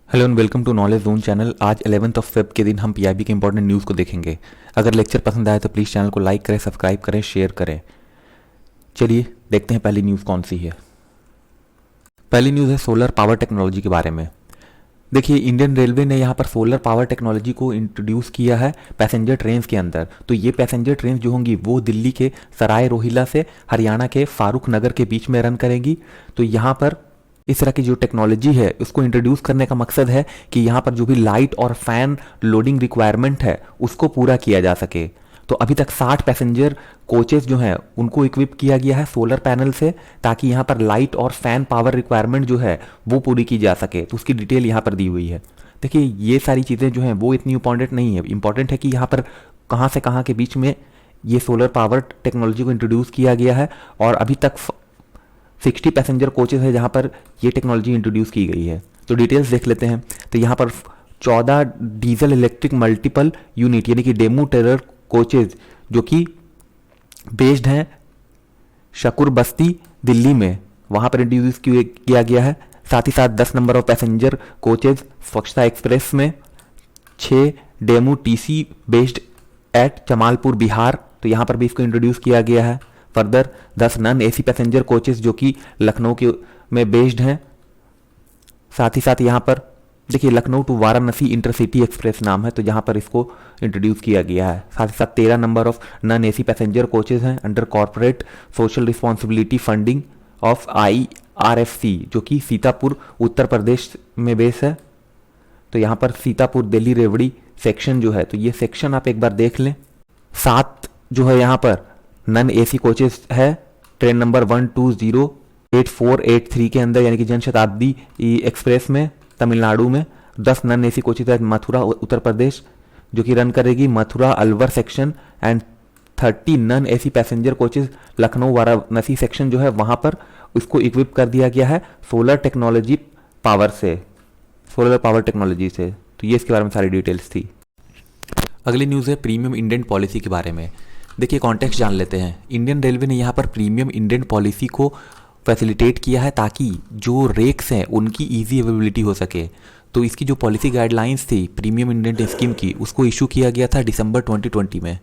Hello and welcome to knowledge zone channel. आज 11 Feb के दिन हम पीआईबी के इंपॉर्टेंट न्यूज़ को देखेंगे। अगर लेक्चर पसंद आए तो प्लीज़ चैनल को लाइक करें, सब्सक्राइब करें, शेयर करें। चलिए देखते हैं पहली न्यूज़ कौन सी है। पहली न्यूज़ है सोलर पावर टेक्नोलॉजी के बारे में। देखिए, इंडियन रेलवे ने यहाँ पर सोलर पावर टेक्नोलॉजी को इंट्रोड्यूस किया है पैसेंजर ट्रेन के अंदर। तो ये पैसेंजर ट्रेन जो होंगी वो दिल्ली के सराय रोहिला से हरियाणा के फारूक नगर के बीच में रन करेंगी। तो यहाँ पर इस तरह की जो टेक्नोलॉजी है उसको इंट्रोड्यूस करने का मकसद है कि यहाँ पर जो भी लाइट और फैन लोडिंग रिक्वायरमेंट है उसको पूरा किया जा सके। तो अभी तक 60 पैसेंजर कोचेस जो हैं उनको इक्विप किया गया है सोलर पैनल से, ताकि यहाँ पर लाइट और फैन पावर रिक्वायरमेंट जो है वो पूरी की जा सके। तो उसकी डिटेल यहाँ पर दी हुई है। देखिए, ये सारी चीज़ें जो हैं वो इतनी इंपॉर्टेंट नहीं है। इंपॉर्टेंट है कि यहाँ पर कहाँ से कहाँ के बीच में ये सोलर पावर टेक्नोलॉजी को इंट्रोड्यूस किया गया है, और अभी तक 60 पैसेंजर कोचेस है जहाँ पर ये टेक्नोलॉजी इंट्रोड्यूस की गई है। तो डिटेल्स देख लेते हैं। तो यहाँ पर 14 डीजल इलेक्ट्रिक मल्टीपल यूनिट यानी कि डेमो टेरर कोचेज जो कि बेस्ड हैं शकूर बस्ती दिल्ली में, वहाँ पर इंट्रोड्यूस किया गया है। साथ ही साथ 10 नंबर ऑफ पैसेंजर कोचेज स्वच्छता एक्सप्रेस में, 6 demo TC based eight Jamalpur Bihar, तो यहाँ पर भी इसको इंट्रोड्यूस किया गया है। Further 10 non AC passenger coaches जो कि लखनऊ के में बेस्ड हैं। साथ ही साथ यहाँ पर देखिए Lucknow to Varanasi intercity express नाम है, तो यहाँ पर इसको इंट्रोड्यूस किया गया है। साथ ही साथ 13 number of non AC passenger coaches हैं under corporate social responsibility funding of IRFC जो कि सीतापुर उत्तर प्रदेश में बेस है। तो यहाँ पर सीतापुर दिल्ली रेवड़ी सेक्शन जो है, तो ये सेक्शन आप एक बार देख लें। 7 जो है यहाँ पर नॉन एसी कोचेस है ट्रेन नंबर 1208483 के अंदर, यानी कि जन शताब्दी एक्सप्रेस में तमिलनाडु में। 10 नॉन एसी कोचेस है मथुरा उत्तर प्रदेश जो कि रन करेगी Mathura Alwar section, and 30 non AC passenger coaches Lucknow Varanasi section जो है वहाँ पर उसको इक्विप कर दिया गया है सोलर टेक्नोलॉजी पावर से, सोलर पावर टेक्नोलॉजी से। तो ये इसके बारे में सारी डिटेल्स थी। अगली न्यूज़ है प्रीमियम इंडेंट पॉलिसी के बारे में। देखिए, कॉन्टेक्स्ट जान लेते हैं। इंडियन रेलवे ने यहाँ पर प्रीमियम इंडेंट पॉलिसी को फैसिलिटेट किया है ताकि जो रेक्स हैं उनकी इजी अवेलेबिलिटी हो सके। तो इसकी जो पॉलिसी गाइडलाइंस थी प्रीमियम इंडेंट स्कीम की, उसको इशू किया गया था दिसंबर 2020 में।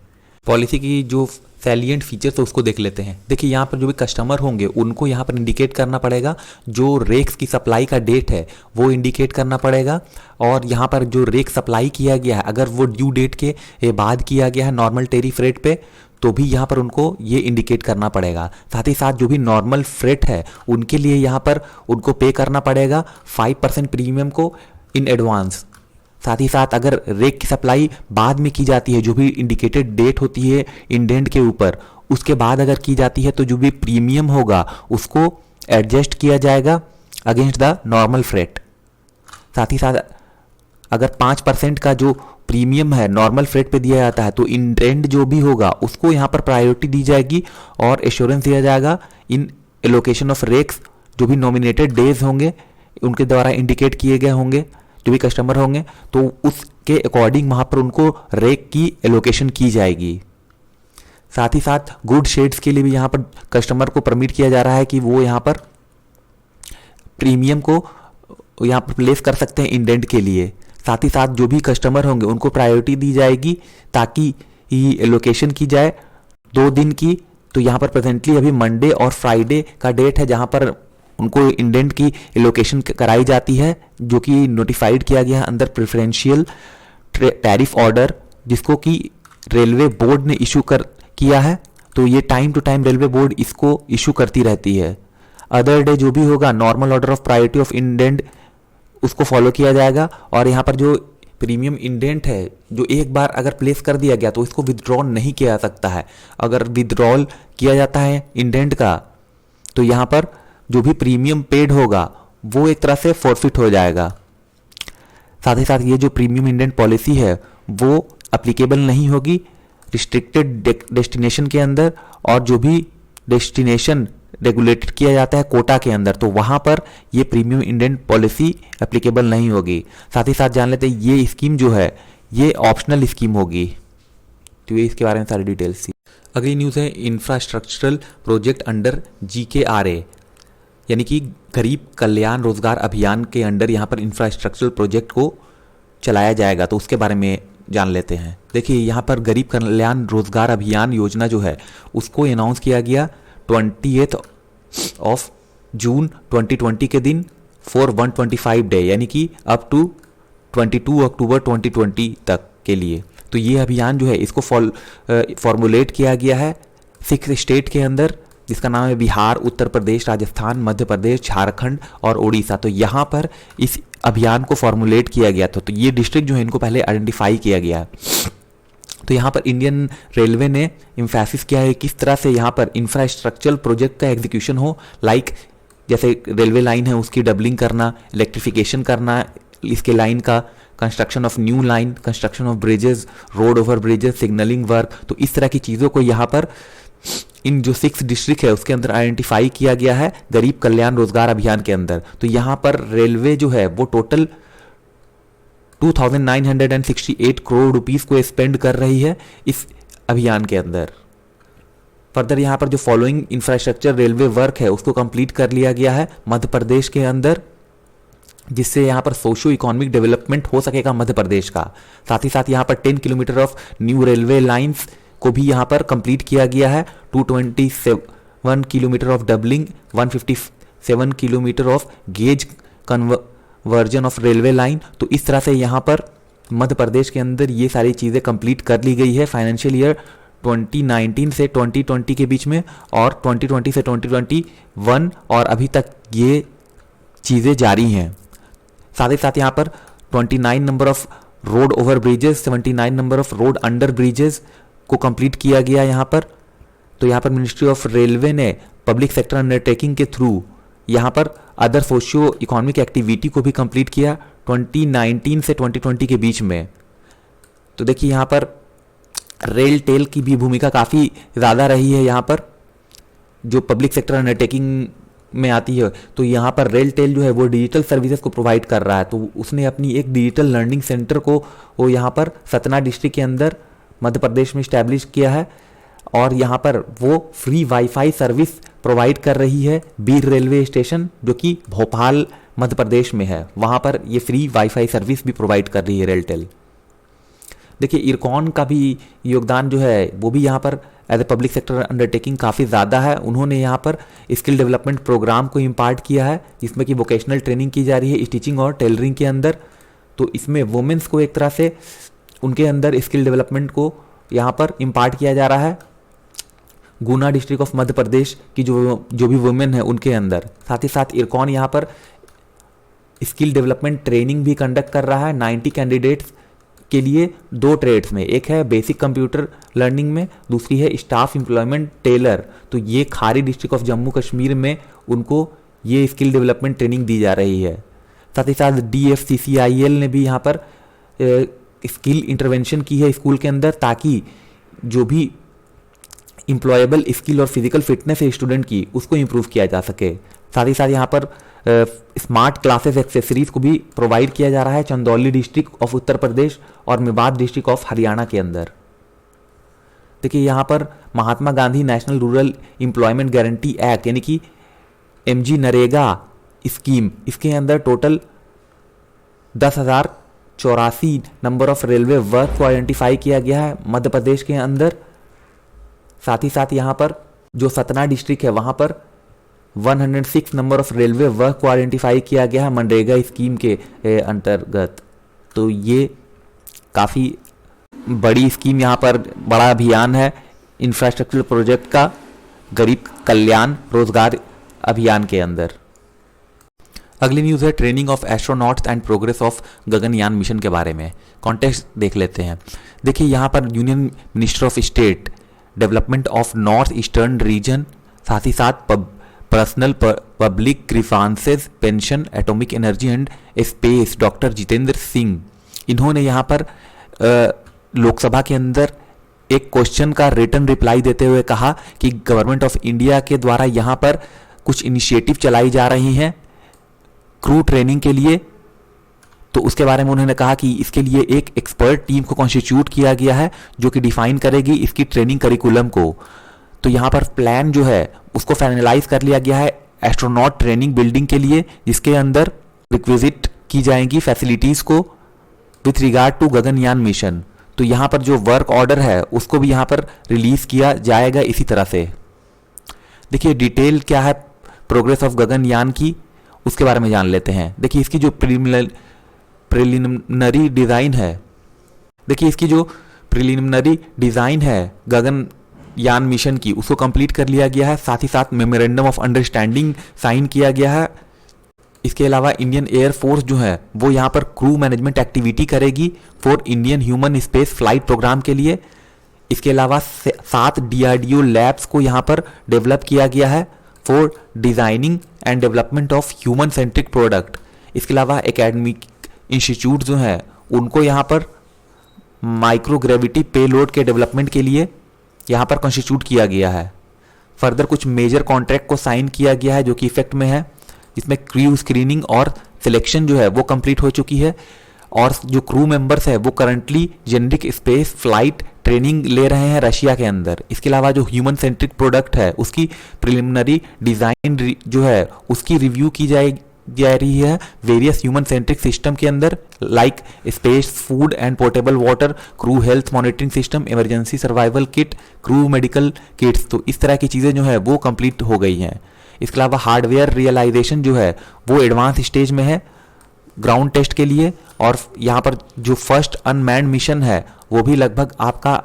पॉलिसी की जो सैलिएंट फीचर्स है उसको देख लेते हैं। देखिए, यहाँ पर जो भी कस्टमर होंगे उनको यहाँ पर इंडिकेट करना पड़ेगा, जो रेक्स की सप्लाई का डेट है वो इंडिकेट करना पड़ेगा, और यहाँ पर जो रेक सप्लाई किया गया है अगर वो ड्यू डेट के बाद किया गया है नॉर्मल टेरिफ रेट पे, तो भी यहाँ पर उनको ये इंडिकेट करना पड़ेगा। साथ ही साथ जो भी नॉर्मल फ्रेट है उनके लिए यहाँ पर उनको पे करना पड़ेगा 5% प्रीमियम को इन एडवांस। साथ ही साथ अगर रेक की सप्लाई बाद में की जाती है, जो भी इंडिकेटेड डेट होती है इंडेंट के ऊपर, उसके बाद अगर की जाती है तो जो भी प्रीमियम होगा उसको एडजस्ट किया जाएगा अगेंस्ट द नॉर्मल फ्रेट। साथ ही साथ अगर 5% का जो प्रीमियम है नॉर्मल फ्रेट पे दिया जाता है तो इंडेंट जो भी होगा उसको यहाँ पर प्रायोरिटी दी जाएगी और एश्योरेंस दिया जाएगा इन एलोकेशन ऑफ रेक्स। जो भी नॉमिनेटेड डेज होंगे उनके द्वारा इंडिकेट किए गए होंगे जो भी कस्टमर होंगे, तो उसके अकॉर्डिंग वहाँ पर उनको रेक की एलोकेशन की जाएगी। साथ ही साथ गुड शेड्स के लिए भी यहाँ पर कस्टमर को परमिट किया जा रहा है कि वो यहाँ पर प्रीमियम को यहाँ पर प्लेस कर सकते हैं इंडेंट के लिए। साथ ही साथ जो भी कस्टमर होंगे उनको प्रायोरिटी दी जाएगी ताकि एलोकेशन की जाए 2 दिन की। तो यहाँ पर प्रेजेंटली अभी मंडे और फ्राइडे का डेट है जहाँ पर उनको इंडेंट की एलोकेशन कराई जाती है, जो कि नोटिफाइड किया गया है अंदर प्रेफरेंशियल टैरिफ ऑर्डर, जिसको कि रेलवे बोर्ड ने इशू किया है। तो ये time to time railway board इसको इशू करती रहती है। अदर डे जो भी होगा normal order of priority of indent उसको फॉलो किया जाएगा। और यहाँ पर जो प्रीमियम इंडेंट है जो एक बार अगर प्लेस कर दिया गया तो इसको विदड्रॉ नहीं किया जा सकता है। अगर विदड्रॉल किया जाता है इंडेंट का तो यहाँ पर जो भी प्रीमियम पेड होगा वो एक तरह से फॉरफिट हो जाएगा। साथ ही साथ ये जो प्रीमियम इंडेंट पॉलिसी है वो अप्लीकेबल नहीं होगी रिस्ट्रिक्टेड डेस्टिनेशन के अंदर, और जो भी डेस्टिनेशन रेगुलेटेड किया जाता है कोटा के अंदर तो वहाँ पर ये प्रीमियम इंडेंट पॉलिसी एप्लीकेबल नहीं होगी। साथ ही साथ जान लेते हैं ये स्कीम जो है ये ऑप्शनल स्कीम होगी। तो ये इसके बारे में सारी डिटेल्स थी। अगली न्यूज़ है इंफ्रास्ट्रक्चरल प्रोजेक्ट अंडर GKRA। यानी कि गरीब कल्याण रोजगार अभियान के अंडर यहाँ पर इंफ्रास्ट्रक्चरल प्रोजेक्ट को चलाया जाएगा, तो उसके बारे में जान लेते हैं। देखिए यहाँ पर गरीब कल्याण रोजगार अभियान योजना जो है उसको अनाउंस किया गया 28 ऑफ जून 2020 के दिन फॉर 125 डे, यानी कि अप टू 22 अक्टूबर 2020 तक के लिए। तो ये अभियान जो है इसको फॉर्मुलेट किया गया है 6 स्टेट के अंदर, जिसका नाम है बिहार, उत्तर प्रदेश, राजस्थान, मध्य प्रदेश, झारखंड और उड़ीसा। तो यहाँ पर इस अभियान को फॉर्मुलेट किया गया था। तो ये डिस्ट्रिक्ट जो है इनको पहले आइडेंटिफाई किया गया है। तो यहाँ पर इंडियन रेलवे ने एम्फेसिस किया है किस तरह से यहाँ पर इंफ्रास्ट्रक्चरल प्रोजेक्ट का एग्जीक्यूशन हो, लाइक जैसे रेलवे लाइन है उसकी डबलिंग करना, इलेक्ट्रिफिकेशन करना, इसके लाइन का construction of new line, construction of bridges, road over bridges, signalling work. तो इस तरह की चीज़ों को यहाँ पर इन जो 6 डिस्ट्रिक्ट है उसके अंदर आइडेंटिफाई किया गया है गरीब कल्याण रोजगार अभियान के अंदर। तो यहाँ पर रेलवे जो है वो टोटल 2968 करोड़ रुपीस को स्पेंड कर रही है इस अभियान के अंदर। फर्दर यहाँ पर जो फॉलोइंग इंफ्रास्ट्रक्चर रेलवे वर्क है उसको कंप्लीट कर लिया गया है मध्य प्रदेश के अंदर, जिससे यहाँ पर सोशो इकोनॉमिक डेवलपमेंट हो सकेगा मध्य प्रदेश का। साथ ही साथ यहाँ पर 10 kilometre of new railway lines को भी यहाँ पर कंप्लीट किया गया है, 227 kilometre of doubling, 157 kilometre of gauge conversion of railway line. तो इस तरह से यहाँ पर मध्य प्रदेश के अंदर ये सारी चीज़ें कंप्लीट कर ली गई है फाइनेंशियल ईयर 2019 से 2020 के बीच में, और 2020 से 2021, और अभी तक ये चीज़ें जारी हैं। साथ ही साथ यहाँ पर 29 number of road over bridges, 79 number of road under bridges को कंप्लीट किया गया यहाँ पर। तो यहाँ पर मिनिस्ट्री ऑफ रेलवे ने पब्लिक सेक्टर अंडरटेकिंग के थ्रू यहाँ पर अदर सोशियो इकोनॉमिक एक्टिविटी को भी कंप्लीट किया 2019 से 2020 के बीच में। तो देखिए यहाँ पर रेल टेल की भी भूमिका काफ़ी ज़्यादा रही है यहाँ पर, जो पब्लिक सेक्टर अंडरटेकिंग में आती है। तो यहाँ पर रेल टेल जो है वो डिजिटल सर्विसेज को प्रोवाइड कर रहा है। तो उसने अपनी एक डिजिटल लर्निंग सेंटर को वो यहाँ पर सतना डिस्ट्रिक्ट के अंदर मध्य प्रदेश में इस्टेब्लिश किया है, और यहाँ पर वो फ्री वाईफाई सर्विस प्रोवाइड कर रही है बीर रेलवे स्टेशन, जो कि भोपाल मध्य प्रदेश में है। वहाँ पर ये फ्री वाईफाई सर्विस भी प्रोवाइड कर रही है रेलटेल। देखिए इरकॉन का भी योगदान जो है वो भी यहाँ पर as a public sector undertaking काफ़ी ज़्यादा है। उन्होंने यहाँ पर स्किल डेवलपमेंट प्रोग्राम को इम्पार्ट किया है, जिसमें कि वोकेशनल ट्रेनिंग की जा रही है स्टिचिंग और टेलरिंग के अंदर। तो इसमें वुमेंस को एक तरह से उनके अंदर स्किल डेवलपमेंट को यहाँ पर इम्पार्ट किया जा रहा है गुना डिस्ट्रिक्ट ऑफ मध्य प्रदेश की जो भी वुमेन है उनके अंदर। साथ ही साथ इरकॉन यहाँ पर स्किल डेवलपमेंट ट्रेनिंग भी कंडक्ट कर रहा है 90 कैंडिडेट्स के लिए 2 ट्रेड्स में, एक है बेसिक कंप्यूटर लर्निंग में, दूसरी है स्टाफ एम्प्लॉयमेंट टेलर। तो ये खारी डिस्ट्रिक्ट ऑफ जम्मू कश्मीर में उनको ये स्किल डेवलपमेंट ट्रेनिंग दी जा रही है। साथ ही साथ DFCCIL ने भी यहाँ पर स्किल इंटरवेंशन की है स्कूल के अंदर, ताकि जो भी एम्प्लॉयबल स्किल और फिजिकल फिटनेस है स्टूडेंट की उसको इम्प्रूव किया जा सके। साथ ही साथ यहाँ पर स्मार्ट क्लासेस एक्सेसरीज को भी प्रोवाइड किया जा रहा है चंदौली डिस्ट्रिक्ट ऑफ उत्तर प्रदेश और मेवात डिस्ट्रिक्ट ऑफ हरियाणा के अंदर। देखिए यहाँ पर Mahatma Gandhi national rural employment guarantee act यानी कि MG नरेगा स्कीम, इसके अंदर total 10,084 number of railway work को आइडेंटिफाई किया गया है मध्य प्रदेश के अंदर। साथ ही साथ यहाँ पर जो सतना डिस्ट्रिक्ट है वहाँ पर 106 नंबर ऑफ रेलवे वर्क को आइडेंटिफाई किया गया है मनरेगा स्कीम के अंतर्गत। तो ये काफ़ी बड़ी स्कीम, यहाँ पर बड़ा अभियान है इंफ्रास्ट्रक्चर प्रोजेक्ट का गरीब कल्याण रोजगार अभियान के अंदर। अगली न्यूज़ है training of astronauts and progress of Gaganyaan mission के बारे में। कॉन्टेक्स्ट देख लेते हैं। देखिए यहाँ पर union minister of state development of north eastern region, साथ ही साथ personnel public grievances pension atomic energy and space doctor Jitendra Singh, इन्होंने यहाँ पर लोकसभा के अंदर एक क्वेश्चन का रिटन रिप्लाई देते हुए कहा कि गवर्नमेंट ऑफ इंडिया के द्वारा यहाँ पर कुछ इनिशिएटिव चलाई जा रही हैं क्रू ट्रेनिंग के लिए। तो उसके बारे में उन्होंने कहा कि इसके लिए एक एक्सपर्ट टीम को कॉन्स्टिट्यूट किया गया है जो कि डिफाइन करेगी इसकी ट्रेनिंग करिकुलम को। तो यहाँ पर प्लान जो है उसको फाइनलाइज कर लिया गया है एस्ट्रोनॉट ट्रेनिंग बिल्डिंग के लिए, जिसके अंदर रिक्विजिट की जाएंगी फैसिलिटीज़ को with regard to Gaganyaan mission. तो यहाँ पर जो वर्क ऑर्डर है उसको भी यहाँ पर रिलीज किया जाएगा इसी तरह से। देखिए डिटेल क्या है प्रोग्रेस ऑफ गगनयान की, उसके बारे में जान लेते हैं। देखिए इसकी जो प्रिलिमिनरी डिज़ाइन है, देखिए इसकी जो प्रिलिमिनरी डिज़ाइन है गगनयान मिशन की, उसको कंप्लीट कर लिया गया है। साथ ही साथ मेमोरेंडम ऑफ अंडरस्टैंडिंग साइन किया गया है। इसके अलावा इंडियन एयरफोर्स जो है वो यहाँ पर क्रू मैनेजमेंट एक्टिविटी करेगी for Indian human space flight program के लिए। इसके अलावा 7 DRDO लैब्स को यहाँ पर डेवलप किया गया है for designing and development of human centric product. इसके अलावा एकेडमिक इंस्टीट्यूट जो हैं उनको यहाँ पर माइक्रोग्रेविटी पेलोड के डेवलपमेंट के लिए यहाँ पर कॉन्स्टिट्यूट किया गया है। फर्दर कुछ मेजर कॉन्ट्रैक्ट को साइन किया गया है जो कि इफेक्ट में है, जिसमें क्रू स्क्रीनिंग और सिलेक्शन जो है वो कंप्लीट हो चुकी है और जो क्रू मेंबर्स है वो currently generic space flight training ले रहे हैं रशिया के अंदर। इसके अलावा जो ह्यूमन सेंट्रिक प्रोडक्ट है उसकी प्रिलिमिनरी डिज़ाइन जो है उसकी रिव्यू की जा रही है वेरियस ह्यूमन सेंट्रिक सिस्टम के अंदर, like space food and portable water, crew health monitoring system, emergency survival kit, crew medical kits. तो इस तरह की चीज़ें जो है वो कंप्लीट हो गई हैं। इसके अलावा हार्डवेयर रियलाइजेशन जो है वो एडवांस स्टेज में है ग्राउंड टेस्ट के लिए, और यहाँ पर जो फर्स्ट अनमैन्ड मिशन है वो भी लगभग आपका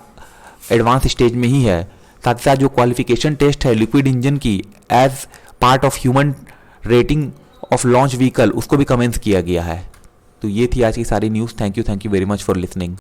एडवांस स्टेज में ही है। साथ ही साथ जो क्वालिफिकेशन टेस्ट है लिक्विड इंजन की as part of human rating of launch vehicle उसको भी कमेंस किया गया है। तो ये थी आज की सारी news. Thank you very much for listening.